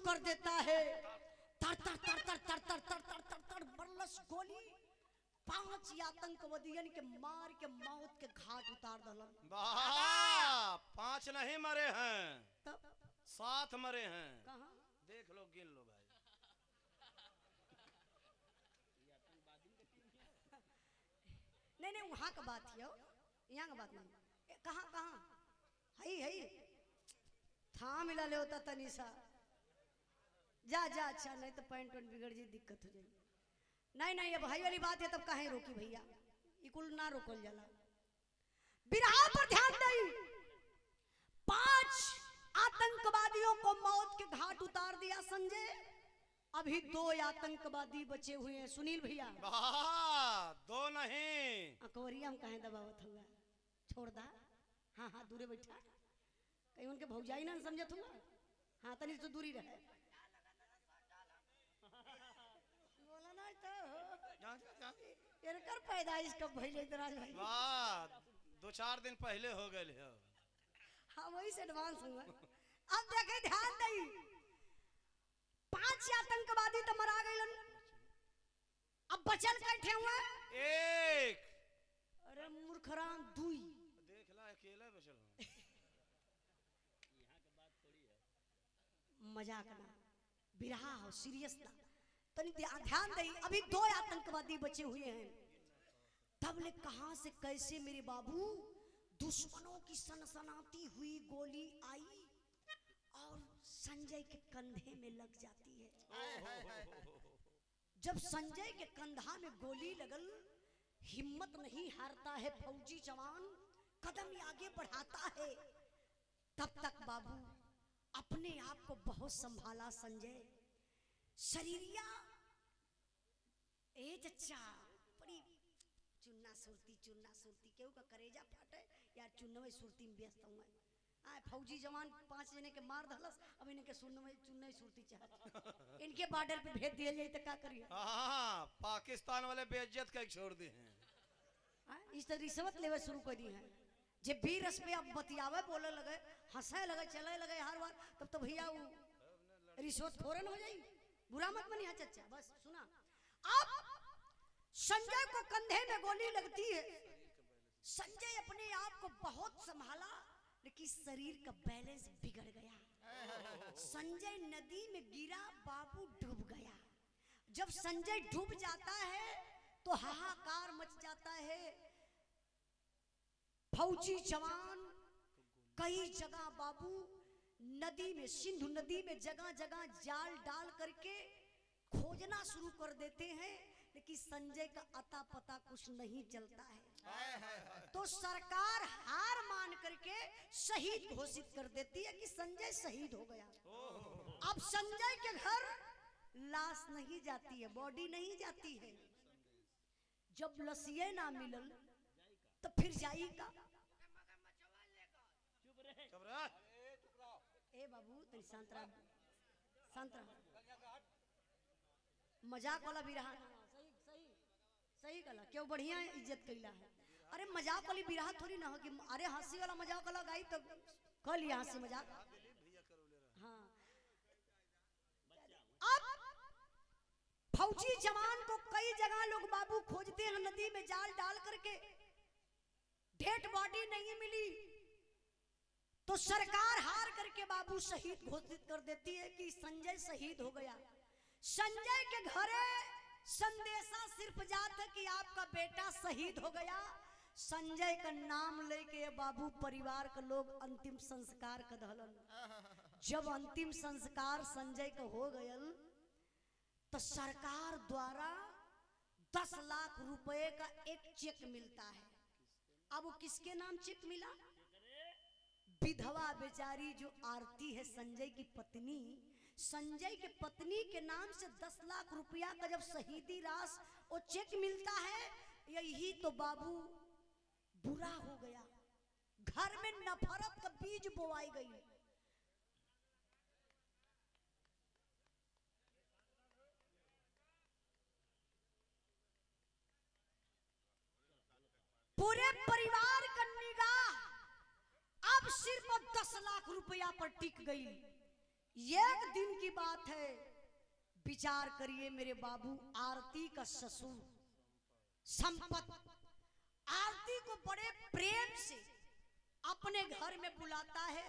कर देता है। तर तर तर तर तर तर तर तर तर तर बरलस गोली, 5 आतंकवादियन के मार के मौत के घाट उतार दलन। 5 नहीं मरे हैं, तब 7 मरे हैं। कहाँ? देख लो, गिन लो भाई। नहीं नहीं, वहां का बात है, यहाँ का बात नहीं। कहाँ कहाँ है था मिला ले होता तनिषा, जा जा। अच्छा नहीं तो पैंट वैंट बिगड़ जाए, दिक्कत हो जाएगी। नहीं नहीं, ये भाई वाली बात है, तब कहीं रोकी भैया, इकुल ना रोकल जाला। बिरहा पर ध्यान दई, 5 आतंकवादियों को मौत के घाट उतार दिया संजय। अभी 2 आतंकवादी बचे हुए हैं सुनील भैया। 2 नहीं। अकवरिया हम कहें दबावत हुआ, छोड़ दा। हाँ हाँ, दूरे बैठा, कहीं उनके भौजाई ना समझत हुआ। हाँ तनी तो दूरी रहे, बोला ना तो इनकर पैदाइश कब भइले इतराज भाई? वाह, 2-4 दिन पहले हो गए हो। हाँ वही से एडवांस हुआ। अब देखे, ध्यान दई, 5 आतंकवादी तो मरा गए, अब बचल कैठे हुए 1। अरे मूर्खराम 2। देख ला, अकेला बचल हूं। मजाक ना, बिरहा हो, सीरियस ना, तनी ध्यान दई। अभी 2 आतंकवादी बचे हुए हैं। तब ले कहां से कैसे मेरे बाबू दुश्मनों की सनसनाती हुई गोली आई और संजय के कंधे में लग जाती है। जब संजय के कंधा में गोली लगल, हिम्मत नहीं हारता है फौजी जवान, कदम आगे बढ़ाता है। तब तक बाबू अपने आप को बहुत संभाला संजय। शरीरिया ए चच्चा, बड़ी चुन्ना सुरती केहू का करेजा फाटे यार, चुन्नवे सुरती में व्यस्त हूँ। आए फौजी जवान 5 जने के मार दहलस, अब इनके चुन्नवे सुरती चाहत, इनके बॉर्डर पे भेज दिया जाए तो क्या करिए? हाँ, पाकिस्तान वाले बेइज्जत कर छोड़ दी हैं। इस तरह रिश्वत लेवे शुरू कर दी है। जे 20 रस पे अब बतियावे, बोले लगे, हंसे लगे, चले लगे हर बार, तब तो भैया वो रिश्वत खोरन हो जाई। बुरा मत मनी, हाँ चच्चा, बस सुना। अब संजय को कंधे में गोली लगती है। संजय अपने आप को बहुत संभाला, लेकिन शरीर का बैलेंस बिगड़ गया। संजय नदी में गिरा, बाबू डूब गया। जब संजय डूब जाता है तो हाहाकार मच जाता है। फौजी जवान कई जगह बाबू नदी में, सिंधु नदी में जगह जगह जाल डाल करके खोजना शुरू कर देते हैं, लेकिन संजय का अता पता कुछ नहीं चलता है। तो सरकार हार मान करके शहीद घोषित कर देती है कि संजय शहीद हो गया। अब संजय के घर लाश नहीं जाती है, बॉडी नहीं जाती है। जब लसिए ना मिलल तो फिर जाई का? ए बाबू तनी शांत रह, मजाक वाला भी रहा। सही सही सही कला, क्यों बढ़िया इज्जत कैला है। अरे मजाक वाली बिरहा थोड़ी ना हो कि अरे हंसी वाला मजाक वाला गाई तो कह लिया हंसी मजाक। हाँ, अब फौजी जवान को कई जगह लोग बाबू खोजते हैं नदी में जाल डाल करके, डेड बॉडी नहीं मिली, तो सरकार हार करके बाबू शहीद घोषित कर देती है कि संजय शहीद हो गया। संजय के घरे संदेशा सिर्फ जाता कि आपका बेटा शहीद हो गया। संजय का नाम लेके बाबू परिवार के लोग अंतिम संस्कार कर दहलन। जब अंतिम संस्कार संजय का हो गयल तो सरकार द्वारा 10 लाख रुपए का एक चेक मिलता है। अब वो किसके नाम चेक मिला? विधवा बेचारी जो आरती है संजय की पत्नी, संजय के पत्नी के नाम से 10 लाख रुपया का जब शहीदी राशि वो चेक मिलता है, यही तो बाबू बुरा हो गया। घर में नफरत का बीज बोवाई गई। पूरे परिवार का निगाह अब सिर्फ 10 लाख रुपया पर टिक गई। एक दिन की बात है, विचार करिए मेरे बाबू, आरती का ससुर संपत आरती को बड़े प्रेम से अपने घर में बुलाता है।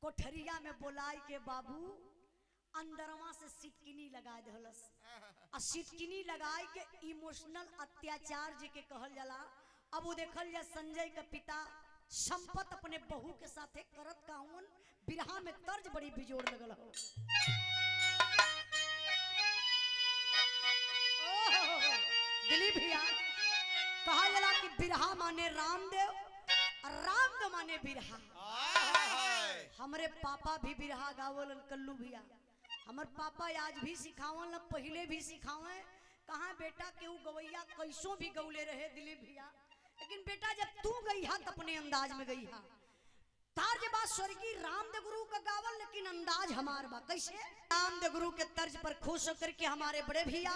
कोठरिया में बुलाए के बाबू अंदरवा से सिटकिनी लगा दहलस, और सिटकिनी लगाए के इमोशनल अत्याचार जी के कहल जाला। अब वो देखल जा संजय का पिता संपत अपने बहू के साथे करत काउन बिरहा में तर्ज बड़ी बिजोड़ लगल हो। दिलीप भैया कहा जाला कि बिरहा माने रामदेव और रामदेव माने बिरहा। हमारे पापा भी बिरहा गावल कल्लू भैया, हमारे पापा आज भी सिखावन, पहले भी सिखावे। कहाँ बेटा केहू गवैया कैसों भी गौले रहे दिलीप भैया, लेकिन बेटा जब तू गई हा तो अपने अंदाज में गई हा। तार बात स्वर्गीय रामदेव गुरु का गावल, लेकिन अंदाज हमार बा कैसे। रामदेव गुरु के तर्ज पर खुश होकर के हमारे बड़े भैया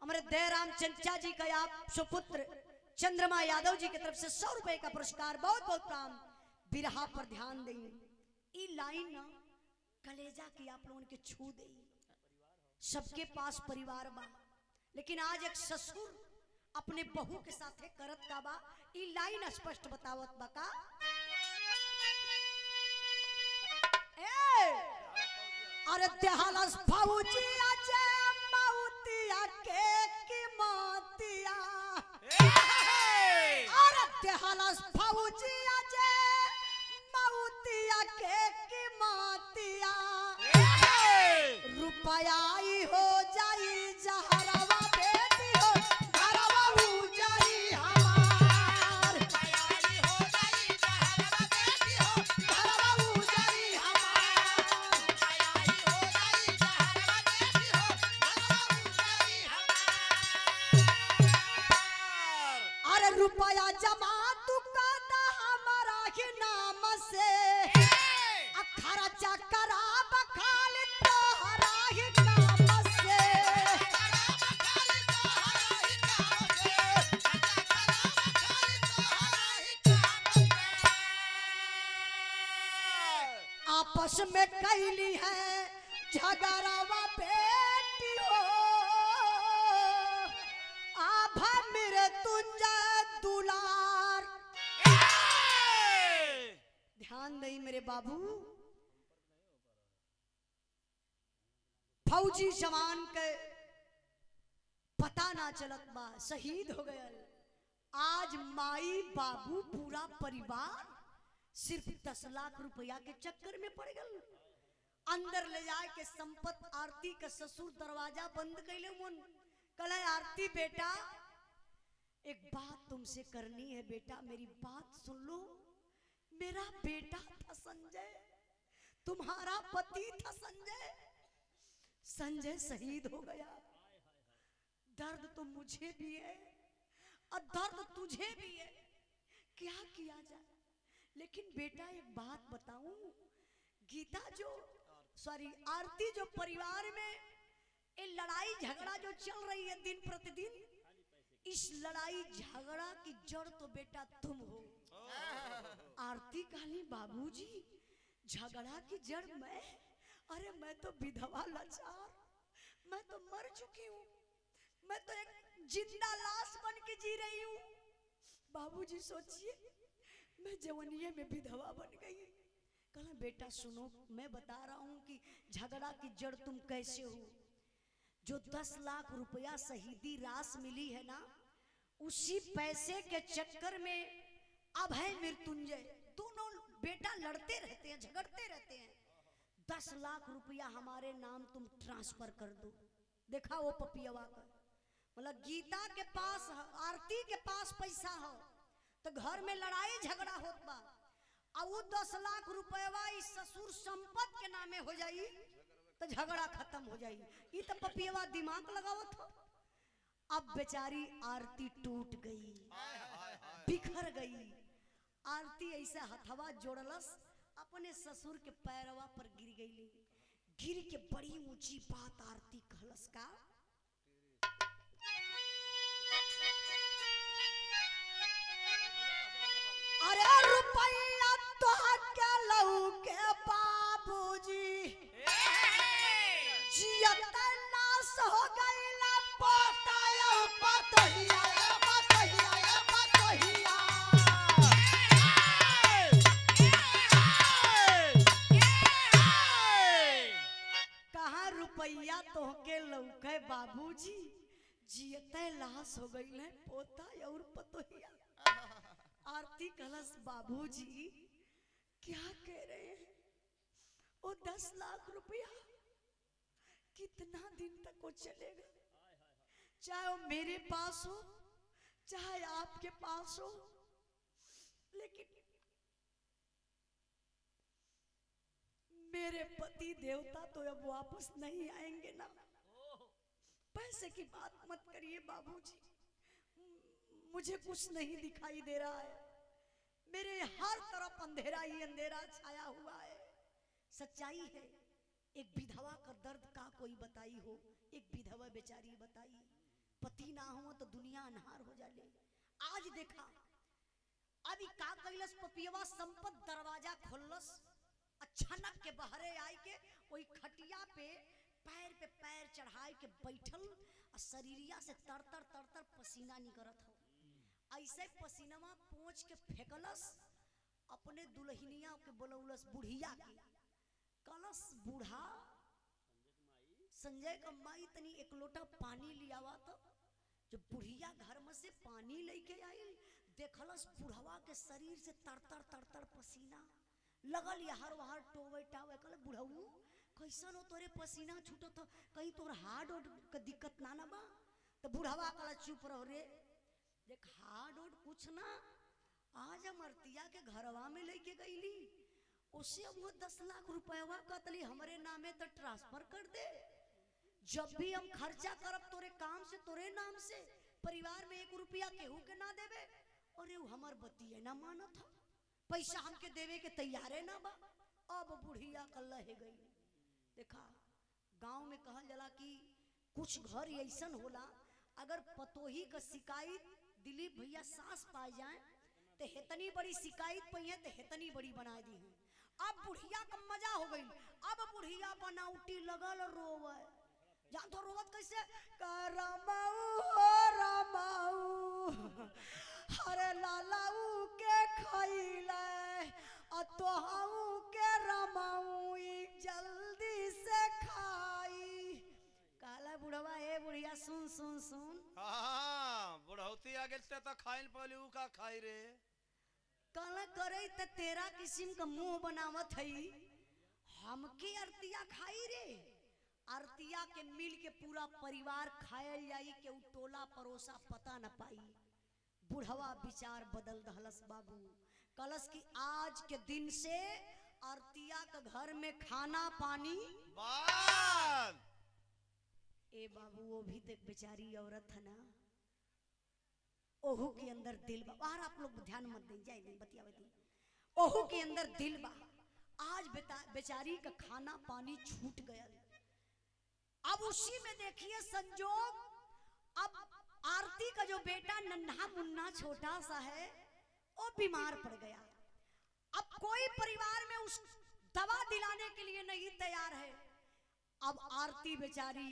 हमारे दयाराम चंचा जी का आप सुपुत्र चंद्रमा यादव जी की तरफ से 100 रुपए का पुरस्कार, बहुत बहुत काम। बिरहा पर ध्यान देंगे, ई लाइन ना कलेजा की आप लोगों के छू दे। सबके पास परिवार बा, लेकिन आज एक ससुर अपने बहू के साथ करत का बा। ई लाइन स्पष्ट बतावत बा का, अरे तेहालस फौजिया जे मौतिया के कीमतिया, अरे तेहालस फौजिया जे मौतिया के कीमतिया, रुपया ही हो जाई जहरवा बेटी हो घरवा हो जाई हमार, रुपया ही हो जाई जहरवा बेटी हो घरवा हो जाई हमार, रुपया ही हो जाई जहरवा बेटी हो घरवा हो जाई हमार। अरे रुपया जमा तू कादा हमारा ही नाम से, खर्चा करा बखाल तोहरा ही काम से, आपस में कैली है झगड़ावा बेटी हो, आभा मेरे तुंजा दुलार। ध्यान दई मेरे बाबू, फौजी जवान के पता ना चलत बा शहीद हो गए। आज माई बाबू पूरा परिवार सिर्फ 10 लाख रुपया के चक्कर में पड़ गल। अंदर ले जाए के संपत आरती का ससुर दरवाजा बंद कैले मुन कल, आरती बेटा एक बात तुमसे करनी है बेटा, मेरी बात सुन लो। मेरा बेटा था संजय, तुम्हारा पति था संजय, संजय शहीद हो गया। दर्द तो मुझे भी है और दर्द तुझे भी है, क्या किया जाए। लेकिन बेटा एक बात बताऊं, गीता जो आरती जो परिवार में ये लड़ाई झगड़ा जो चल रही है दिन प्रतिदिन, इस लड़ाई झगड़ा की जड़ तो बेटा तुम हो। आरती कहली बाबूजी झगड़ा की जड़ मैं, अरे मैं तो विधवा लाचार, मैं तो मर चुकी हूँ, मैं तो एक जिंदा लाश बन के जी रही हूँ। बाबूजी सोचिए मैं जवानिये में विधवा बन गई। कहला बेटा सुनो, मैं बता रहा हूँ कि झगड़ा की जड़ तुम कैसे हो। जो 10 लाख रुपया शहीदी रास मिली है ना, उसी पैसे के चक्कर में अभय मृत्युंजय दोनों बेटा लड़ते रहते हैं, झगड़ते रहते हैं। 10 लाख रुपया हमारे नाम तुम ट्रांसफर कर दो। देखा वो पपियवा का, मतलब गीता के पास आरती के पास पैसा हो तो घर में लड़ाई झगड़ा होत बा, और वो 10 लाख रुपया इस ससुर संपत के नामे हो जाई तो झगड़ा खत्म हो जाई। ये तो पपियवा दिमाग लगावत हो। अब बेचारी आरती टूट गई, बिखर गई। आरती ऐसा हथवा जोड़लस, अपने ससुर के पैरवा पर गिर गई। गिर के बड़ी ऊंची बात आरती कहलस का, अरे रुपया तो के लहू के बाबूजी हो गई ला पोता पतोहिया पतोहिया पतोहिया कहाँ रुपया तोहके लौके बाबूजी जियते लाश हो गई है पोता और पतोहिया। आरती कलश बाबूजी क्या कह रहे हैं? वो 10 लाख रुपया कितना दिन तक वो चलेगा? चाहे वो मेरे पास हो चाहे आपके पास हो, लेकिन मेरे पति देवता तो अब वापस नहीं आएंगे ना। पैसे की बात मत करिए बाबूजी, मुझे कुछ नहीं दिखाई दे रहा है। मेरे हर तरफ अंधेरा ही अंधेरा छाया हुआ है। सच्चाई है, एक विधवा का दर्द का कोई बताई हो। एक विधवा बेचारी बताई, पति ना हो तो दुनिया अनहार हो जाले। आज देखा अभी का कैलस पपियवा संपत दरवाजा खोलस, अचानक के बहरे आई के वही खटिया पे पैर चढ़ाई के बैठल और शरीरिया से तरतर तरतर पसीना निकलत हो। ऐसे पसीनावा पोंछ के फेंकलस, अपने दुल्हनिया के बोलौलस बुढ़िया के। कलस बूढ़ा संजय का माई तनी एक लोटा पानी लियावा तो जो बुढ़िया घर में से पानी लेके आई, देखलस बुढ़वा के शरीर से तरतर तरतर पसीना लगल यहर वहर टोवे टावे। कल बुढ़ऊ कैसन हो तोरे पसीना छूटत हो, कहीं तोर हार्ट का दिक्कत ना बा? तो बुढ़वा कल चुप रहो रे, देख हार्ट कुछ ना, आज हम अर्तिया के घरवा में लेके गईली, उसे अब वो 10 लाख रुपया कतली हमरे नामे तो ट्रांसफर कर दे। जब भी हम खर्चा करब तोरे काम से तोरे नाम से, परिवार में 1 रुपया केहू के ना देवे। और ये हमर बतिये ना मानत था, पैसा हमके देवे के तैयारे ना बा। अब बुढ़िया कल है गई। देखा गांव में कहल जला कि कुछ घर ऐसन होला, अगर पतोही का शिकायत दिलीप भैया सास पाए जाए तो हेतनी बड़ी शिकायत पई है तो हेतनी बड़ी बना दी है। अब बुढ़िया का मजा हो गई। अब बुढ़िया बनाउटी लगल रोवे, जान तो रोवत कैसे? रमाऊ हरे लालाऊ के खइले तोहाऊ के रमाऊ जल्दी से खाई। काला बुढ़वा ए बुढ़िया सुन सुन सुन, हाँ बुढ़ौती आ गेल तो खाइन पहले ऊ का खाई रे। कल करे त तेरा किस्म का मुंह बनावत हई, हमके अर्तिया खाई रे। अर्तिया के मिल के पूरा परिवार खायल जाई के उ टोला परोसा पता न पाई। बुढ़वा विचार बदल दहलस बाबू, कलश की आज के दिन से अर्तिया का घर में खाना पानी बंद। ए बाबू वो भी तो बेचारी औरत है ना, ओहू के अंदर दिल बा। बाहर आप लोग ध्यान मत दें, जाए नहीं बतियावती। ओहू के अंदर दिल बा, आज बेचारी का खाना पानी छूट गया। अब उसी में देखिए संजोग, अब आरती का जो बेटा नन्हा मुन्ना छोटा सा है वो बीमार पड़ गया। अब कोई परिवार में उस दवा दिलाने के लिए नहीं तैयार है। अब आरती बेचारी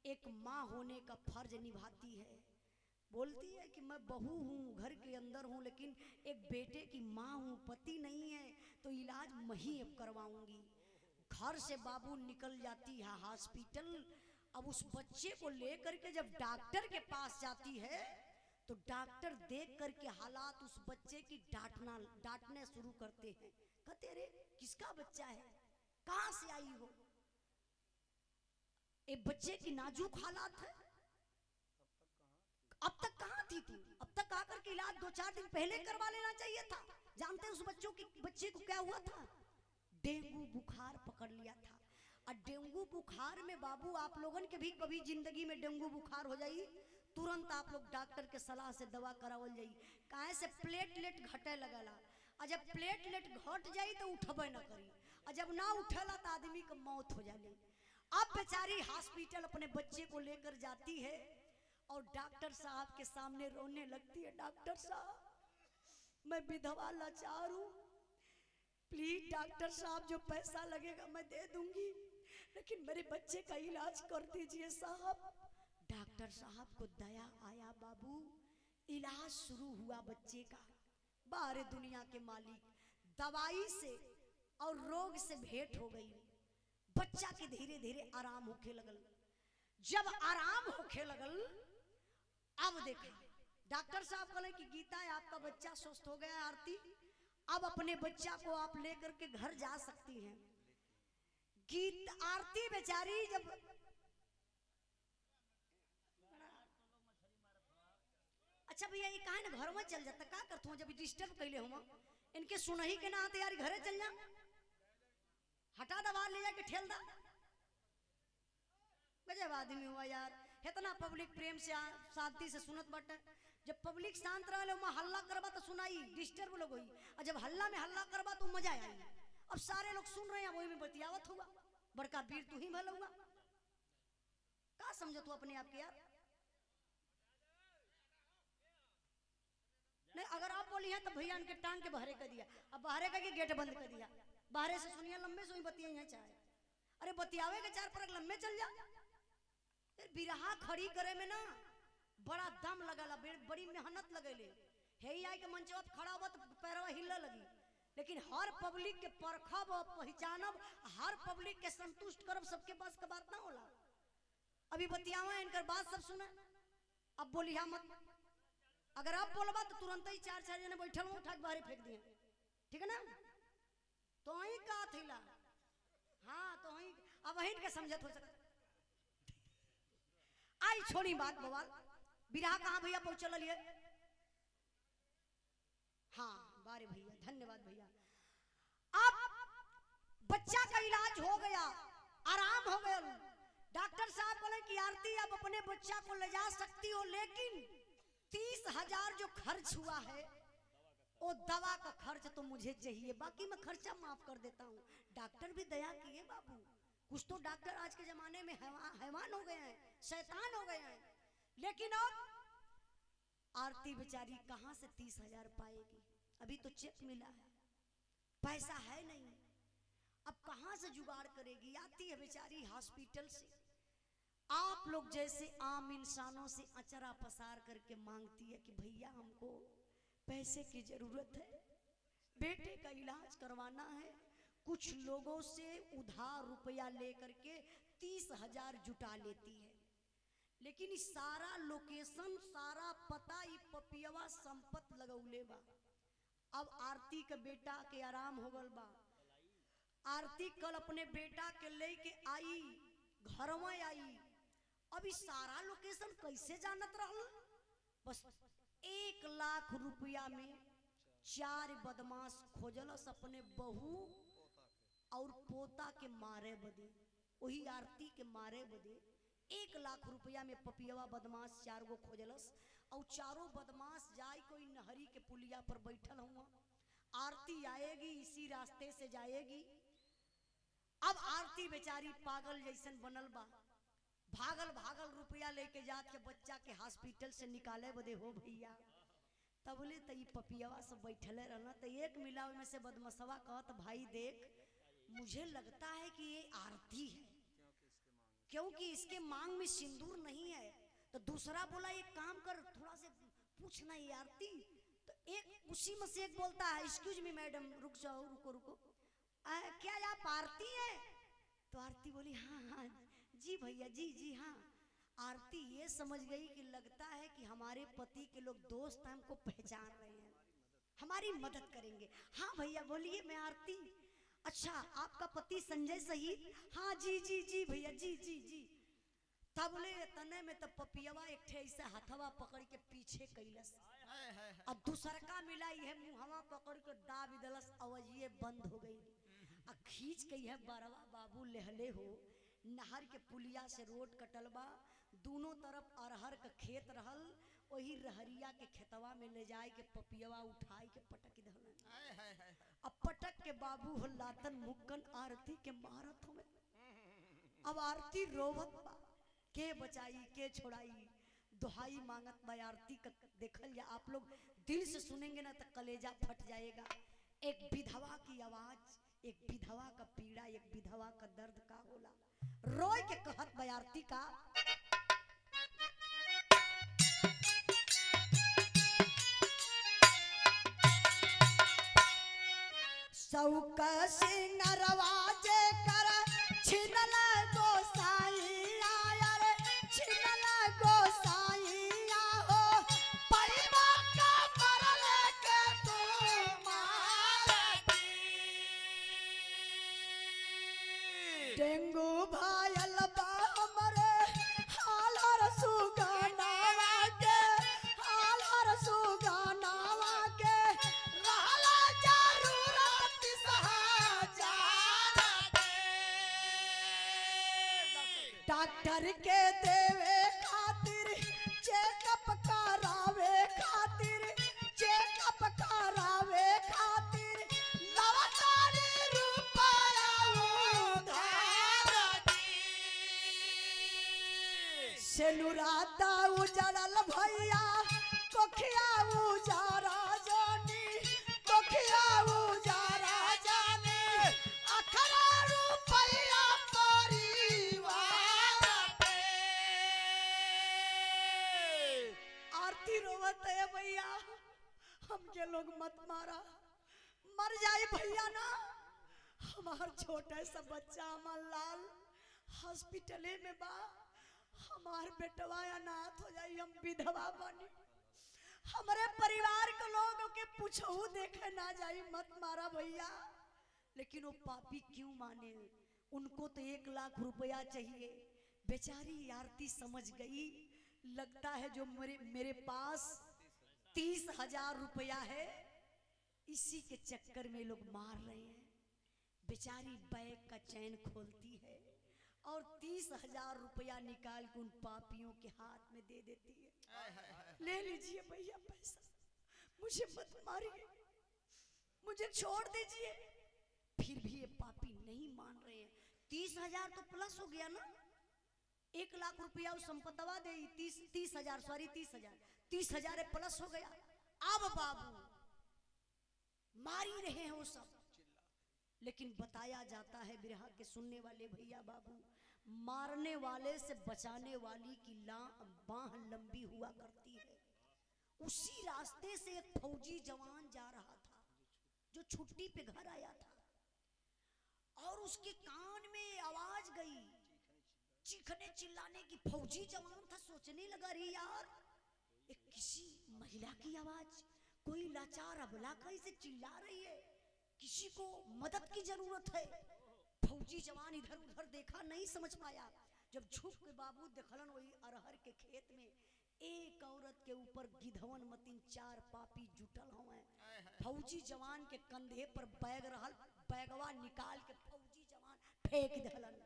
एक माँ होने का फर्ज निभाती है, बोलती है कि मैं बहू हूँ, घर के अंदर हूँ, लेकिन एक बेटे की माँ हूँ, पति नहीं है तो इलाज मैं ही अब करवाऊंगी। घर से बाबू निकल जाती है हॉस्पिटल। अब उस बच्चे को लेकर के जब डॉक्टर के पास जाती है तो डॉक्टर देख करके हालात उस बच्चे की डांटने शुरू करते हैं। कहते रे किसका बच्चा है, कहां से आई हो? एक बच्चे की नाजुक हालात है, अब तक कहां थी तू? अब तक आकर के इलाज 2-4 दिन पहले करवा लेना चाहिए था। जानते हैं उस बच्चे को क्या हुआ था? डेंगू बुखार पकड़ लिया था। और डेंगू बुखार में बाबू आप लोगन के भी कभी जिंदगी में डेंगू बुखार हो जाई, तुरंत आप लोग डॉक्टर के सलाह से दवा करावल जाई। काहे से प्लेटलेट घटे लगला, और जब प्लेटलेट घट जाई तो उठबे न करी, और जब ना उठेला तो आदमी की मौत हो जाली। अब बेचारी हॉस्पिटल अपने बच्चे को लेकर जाती है और डॉक्टर साहब के सामने रोने लगती है। डॉक्टर साहब मैं विधवा लाचार हूँ, प्लीज डॉक्टर साहब जो पैसा लगेगा मैं दे दूंगी, लेकिन मेरे बच्चे का इलाज कर दीजिए साहब। डॉक्टर साहब को दया आया बाबू, इलाज शुरू हुआ बच्चे का। बाहर दुनिया के मालिक, दवाई से और रोग से भेंट हो गई। बच्चा के धीरे धीरे आराम होखे लगल। जब आराम होखे लगल, अब देखा डॉक्टर साहब कहले कि गीता आपका बच्चा स्वस्थ हो गया आरती, अब अपने बच्चा को आप लेकर के घर जा सकती हैं। गीत आरती बेचारी जब अच्छा भैया ये कहा ना घर में चल जाता का करता हूँ, जब डिस्टर्ब कैले हुआ इनके सुनही के ना आते यार, घरे चल जा, हटा दवा ले जाके ठेल दा। गजब आदमी हुआ यार, इतना पब्लिक प्रेम से शांति से सुनत बाटे। जब पब्लिक शांत रहे वहाँ हल्ला करबा तो सुनाई डिस्टर्ब लोग हुई, और जब हल्ला में हल्ला करबा तो मजा आई। अब सारे लोग सुन रहे हैं, वही में बतियावत हुआ। बड़का वीर तू ही भल हुआ, का समझो तू अपने आप के यार। नहीं अगर आप बोली हैं तो भैया इनके टांग के बहरे कर दिया, अब बहरे का गेट बंद कर दिया। बाहरे से सुनिए लंबे से बतिया चाहे, अरे बतियावे के चार पर लंबे चल जा। बिरहा खड़ी करे में ना बड़ा दम लगला, बड़ी मेहनत लगेले। हे आई के मंचवा खड़ा हुआ तो पैरवा हिलने लगी। लेकिन हर पब्लिक के परखब और पहचानब, हर पब्लिक के संतुष्ट करब, सबके पास का बात ना होला। अभी बतियावा इनकर बात सब सुना, अब बोलिया मत। अगर आप बोलबा तो तुरंत ही चार चार जने बैठल हो उठा के बाहर फेंक दिए, ठीक है ना। तो वही का थीला, हाँ तो वही अब वही के समझत हो सकता। आई छोड़ी बात बवाल, बिरहा कहाँ भैया पहुंचल लिए। हाँ बारे भैया धन्यवाद भैया। अब बच्चा का इलाज हो गया, आराम हो गया। डॉक्टर साहब बोले कि आरती आप अपने बच्चा को ले जा सकती हो, लेकिन 30,000 जो खर्च हुआ है वो दवा का खर्च तो मुझे चाहिए, बाकी मैं खर्चा माफ कर देता हूँ। डॉक्टर भी दया किए बाबू, कुछ तो डॉक्टर आज के जमाने में हैवान हो गए हैं, शैतान हो गए हैं। लेकिन अब आरती बेचारी कहां से 30,000 पाएगी? अभी तो चेक मिला है, पैसा है नहीं, अब कहां से जुगाड़ करेगी? आती है बेचारी हॉस्पिटल से, आप लोग जैसे आम इंसानों से अचरा पसार करके मांगती है कि भैया हमको पैसे की जरूरत है, बेटे का इलाज करवाना है। कुछ लोगों से उधार रुपया लेकर के 30,000 जुटा लेती है। लेकिन सारा लोकेशन, सारा पता ई पपियवा संपत लगौले बा। अब आरती के बेटा के आराम हो गल बा। आरती कल अपने बेटा के लेके आई, घर में आई। अभी सारा लोकेशन कैसे जानत रहल? बस 1 लाख रुपया में 4 बदमाश खोजलस अपने बहू और पोता के मारे बदे, वही आरती के मारे बदे 1 लाख रुपया में पपियवा बदमाश 4 गो खोजलस। और चारों बदमाश जाए कोई नहरी के पुलिया पर बैठल हुआ। आरती आएगी इसी रास्ते से जाएगी। अब आरती बेचारी पागल जैसन बनल बा, भागल भागल रुपया लेके जात के बच्चा के हॉस्पिटल से निकाले बदे हो भैया। तब बोले तो ये पपियवा सब बैठले रहना, तो एक मिला में से बदमसवा कहत भाई देख मुझे लगता है कि ये आरती है, क्योंकि इसके मांग में सिंदूर नहीं है। तो दूसरा बोला एक काम कर, थोड़ा से पूछना ये आरती। तो एक उसी में से एक बोलता है एक्सक्यूज मी मैडम, रुक जाओ, रुको रुको, क्या आप आरती है? तो आरती बोली हाँ हाँ जी भैया, जी जी हाँ। आरती ये समझ गई कि लगता है कि हमारे पति के लोग दोस्त हैं, हमको पहचान रहे हैं, हमारी मदद करेंगे। हाँ भैया बोलिए, मैं आरती। अच्छा आपका पति संजय शहीद? हाँ जी जी जी भैया, जी जी जी। तब ले तने में तब पपियवा एक ठे ऐसे हथवा पकड़ के पीछे कैलस, अब दूसरका मिलाई है मुहवा पकड़ के दाब दलस, आवाजिए बंद हो गई। आ खींच के है बरवा बाबू लेहले हो नहर के पुलिया से रोड कटल बा, दोनों तरफ अरहर का खेत रहल, वही रहरिया के खेतवा में ले जाए के पपियवा उठाई के पटक दहलन। अब पटक के बाबू हो लातन मुक्कन आरती के मारत हुए। अब आरती रोवत बा, के बचाई के छोड़ाई, दुहाई मांगत बा आरती का। देखल जा आप लोग दिल से सुनेंगे ना तो कलेजा फट जाएगा। एक विधवा की आवाज, एक विधवा का पीड़ा, एक विधवा का दर्द का होला। रोय के कहत बयारती का सौक सिंगरवा जे कर छिनल गोसाइया रे छिनल गोसाइया हो पैबा का मरल के तू मारती डेंगू भायल बा हमरे हालर सुगनावा के हालर सुगनावा के रहला जरूरत डॉक्टर के देवे खातिर चेकअप करावे खातिर चेकअप करावे खातिर लवतारी रुपया उधार दी सेनुराता उजड़ल भैया कोखिया उजारा जानी कोखिया उजारा जानी अखरा रुपया आरती रोवत है भैया हमके लोग मत मारा मर जाए भैया ना हमार छोटा सा बच्चा हमार लाल हॉस्पिटले में बा हमार बेटवा अनाथ हो जाई हम विधवा बनी हमारे परिवार के लोगों के पूछू देखे ना जाई मत मारा भैया लेकिन वो पापी क्यों माने उनको तो 1 लाख रुपया चाहिए बेचारी आरती समझ गई लगता है जो मेरे पास 30,000 रुपया है इसी के चक्कर में लोग मार रहे हैं बेचारी बैग का चैन खोलती है और 30,000 रुपया निकाल के उन पापियों के हाथ में दे देती है ले लीजिए भैया पैसा मुझे मत मारिए मुझे छोड़ दीजिए फिर भी ये पापी नहीं मान रहे हैं 30,000 तो प्लस हो गया ना 1 लाख रुपया संपत्तवा दे 30,000 सॉरी 30,000 प्लस हो गया अब बाबू मार ही रहे हैं वो सब लेकिन बताया जाता है बिरहा के सुनने वाले भैया बाबू मारने वाले से बचाने वाली की बाह लंबी हुआ करती है उसी रास्ते से एक फौजी जवान जा रहा था जो छुट्टी पे घर आया था और उसके कान में आवाज गई चीखने चिल्लाने की फौजी जवान था सोचने लगा रे यार एक किसी महिला की आवाज कोई लाचार अबला कैसे चिल्ला रही है किसी को मदद की जरूरत है फौजी जवान इधर उधर देखा नहीं समझ पाया जब झुक के बाबू देखलन वही अरहर के खेत में एक औरत के ऊपर गिधवन मतीन 4 पापी जुटल हुए फौजी जवान के कंधे पर बैग रहल बैगवा निकाल के फौजी जवान फेंक दहलन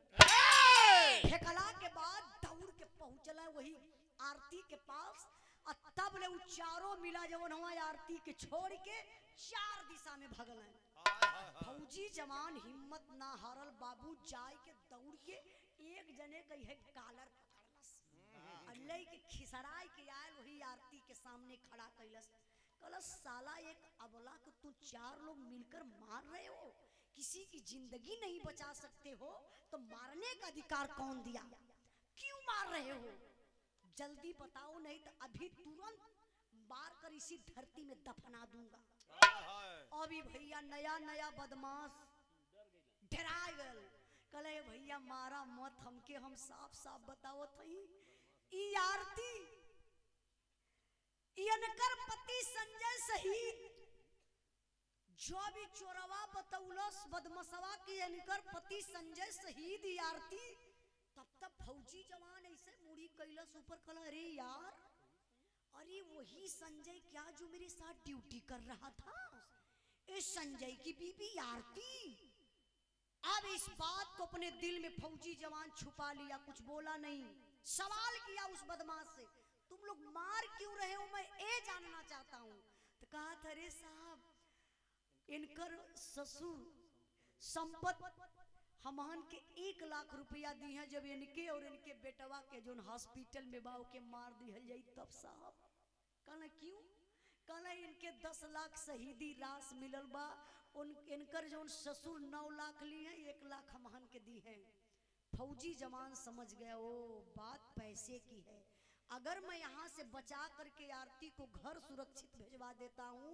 फेंकला के बाद दौड़ के पहुंचला वही आरती के पास तब ले चारों मिला जवन हुआ आरती के छोड़ के 4 दिशा में भगल फौजी जवान हिम्मत ना हारल बाबू जाय के दौड़ के एक जने कही है कालर पकड़लस अल्लाह के खिसराय के आयल वही आरती के सामने खड़ा कैलस कहलस साला एक अबला को तू 4 लोग मिलकर मार रहे हो किसी की जिंदगी नहीं बचा सकते हो तो मारने का अधिकार कौन दिया क्यों मार रहे हो जल्दी बताओ नहीं तो अभी तुरंत मार कर इसी धरती में दफना दूंगा अभी भैया नया नया बदमाश डरा गल कले भैया मारा मत हमके हम साफ साफ बताओ थी ई आरती इनकर पति संजय शहीद जो भी चोरवा बतौलस बदमसवा की इनकर पति संजय शहीद ई आरती तब फौजी जवान ऐसे मुड़ी कैलस ऊपर कल अरे यार अरे वही संजय क्या जो मेरे साथ ड्यूटी कर रहा था इस संजय की बीबी आरती अब इस बात को अपने दिल में फौजी जवान छुपा लिया कुछ बोला नहीं सवाल किया उस बदमाश से तुम लोग मार क्यों रहे हो मैं ये जानना चाहता हूँ तो कहा था अरे साहब इनकर ससुर संपत्ति हमान के 1 लाख रुपया दी है जब इनके और इनके बेटवा के जो हॉस्पिटल में बाव के मार दिहल जाई तब साहब कहना क्यों कहना इनके 10 लाख शहीदी रास मिलल बा उन इनकर जो ससुर 9 लाख लिए हैं, 1 लाख हमहन के दी हैं। फौजी जवान समझ गए ओ बात पैसे की है, अगर मैं यहाँ से बचा करके आरती को घर सुरक्षित भिजवा देता हूँ